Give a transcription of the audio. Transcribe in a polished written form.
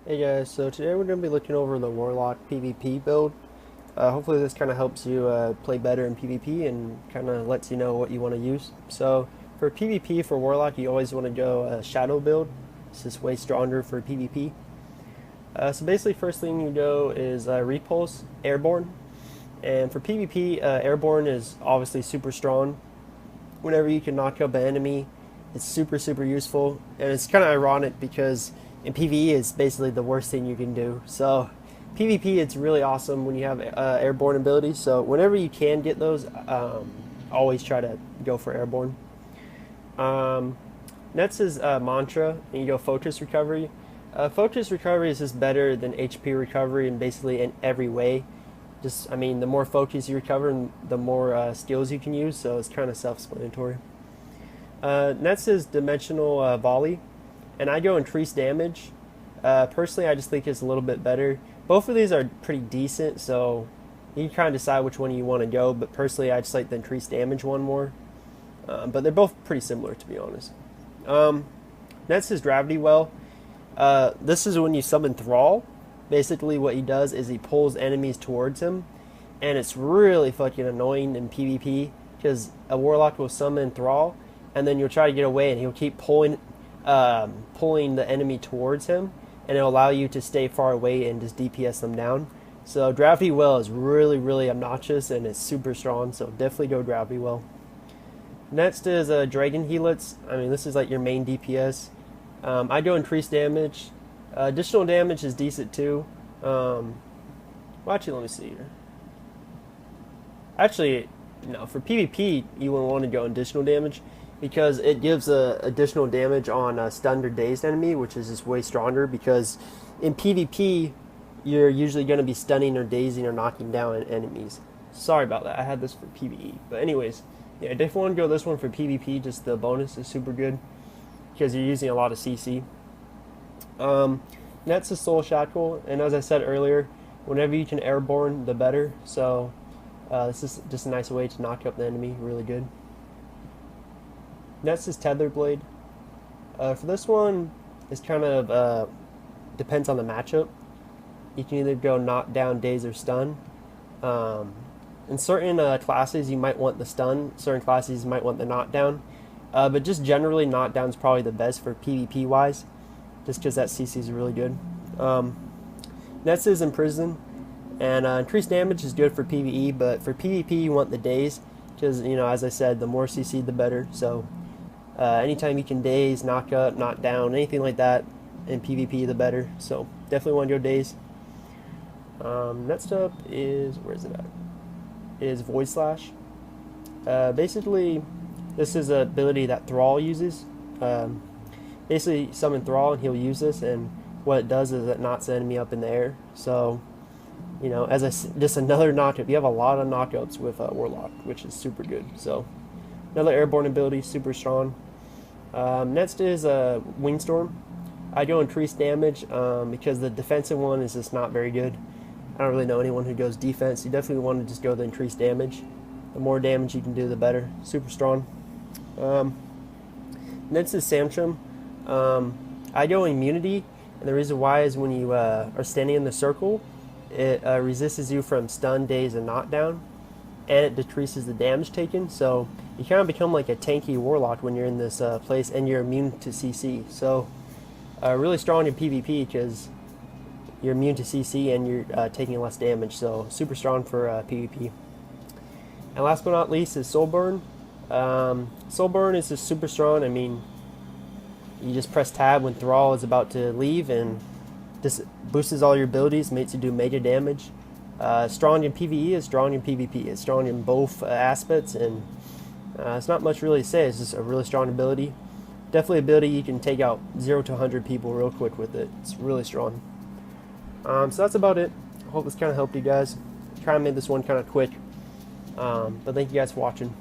Hey guys, so today we're going to be looking over the Warlock PVP build. Hopefully this kind of helps you play better in PvP and kind of lets you know what you want to use. So for PvP for Warlock, you always want to go Shadow build. This is way stronger for PvP. So basically first thing you go is Repulse, Airborne. And for PvP, Airborne is obviously super strong. Whenever you can knock up an enemy, it's super useful. And it's kind of ironic because in PvE it's basically the worst thing you can do. So PvP it's really awesome when you have airborne abilities. So whenever you can get those, always try to go for airborne. Next is Mantra, and you go Focus Recovery. Focus Recovery is just better than HP Recovery in basically in every way. Just, I mean, the more focus you recover, the more skills you can use, so it's kind of self-explanatory. Next is Dimensional Volley, and I go Increased Damage. Personally, I just think it's a little bit better. Both of these are pretty decent, so you can kind of decide which one you want to go, but personally, I just like the Increased Damage one more. But they're both pretty similar, to be honest. Next is Gravity Well. This is when you summon Thrall. Basically what he does is he pulls enemies towards him, and it's really fucking annoying in PvP because a Warlock will summon Thrall, and then you'll try to get away, and he'll keep pulling the enemy towards him, and it'll allow you to stay far away and just DPS them down. So Gravity Well is really obnoxious, and it's super strong, so definitely go Gravity Well. Next is Dragon Helix. I mean, this is like your main DPS. I go Increased Damage. Additional damage is decent too. Well, actually, let me see here. Actually, no, for PvP, you would want to go additional damage because it gives additional damage on a stunned or dazed enemy, which is just way stronger because in PvP, you're usually going to be stunning or dazing or knocking down enemies. Sorry about that. I had this for PvE. But anyways, yeah, I definitely want to go this one for PvP. Just the bonus is super good because you're using a lot of CC. Next is Soul Shackle, and as I said earlier, whenever you can airborne, the better. So this is just a nice way to knock up the enemy, really good. Next is Tether Blade. For this one, it's kind of depends on the matchup. You can either go knock down, daze, or stun. In certain classes, you might want the stun. Certain classes, you might want the knockdown. But just generally, knockdown is probably the best for PvP wise. Just because that CC is really good. Next is Imprison, and increased damage is good for PvE, but for PvP you want the daze, because as I said, the more CC the better. So anytime you can daze, knock up, knock down, anything like that in PvP the better. So definitely want to go daze. Next up is is Void Slash. Basically, this is an ability that Thrall uses. Basically summon Thrall and he'll use this, and what it does is it knocks the enemy up in the air. So, just another knockup. You have a lot of knockups with Warlock, which is super good. So, another airborne ability, super strong. Next is Windstorm. I go Increased Damage because the defensive one is just not very good. I don't really know anyone who goes defense. You definitely want to just go the Increased Damage. The more damage you can do, the better. Super strong. Next is Samchum. I go Immunity, and the reason why is when you are standing in the circle, it resists you from stun, daze, and knockdown, and it decreases the damage taken. So you kind of become like a tanky Warlock when you're in this place, and you're immune to CC. So really strong in PvP because you're immune to CC and you're taking less damage. So super strong for PvP. And last but not least is Soulburn. Soulburn is just super strong. I mean, you just press tab when Thrall is about to leave, and this boosts all your abilities, makes you do major damage. Strong in PvE is strong in PvP. It's strong in both aspects, and it's not much really to say. It's just a really strong ability. Definitely ability you can take out 0 to 100 people real quick with it. It's really strong. So that's about it. I hope this kind of helped you guys. Try and make this one kind of quick. But thank you guys for watching.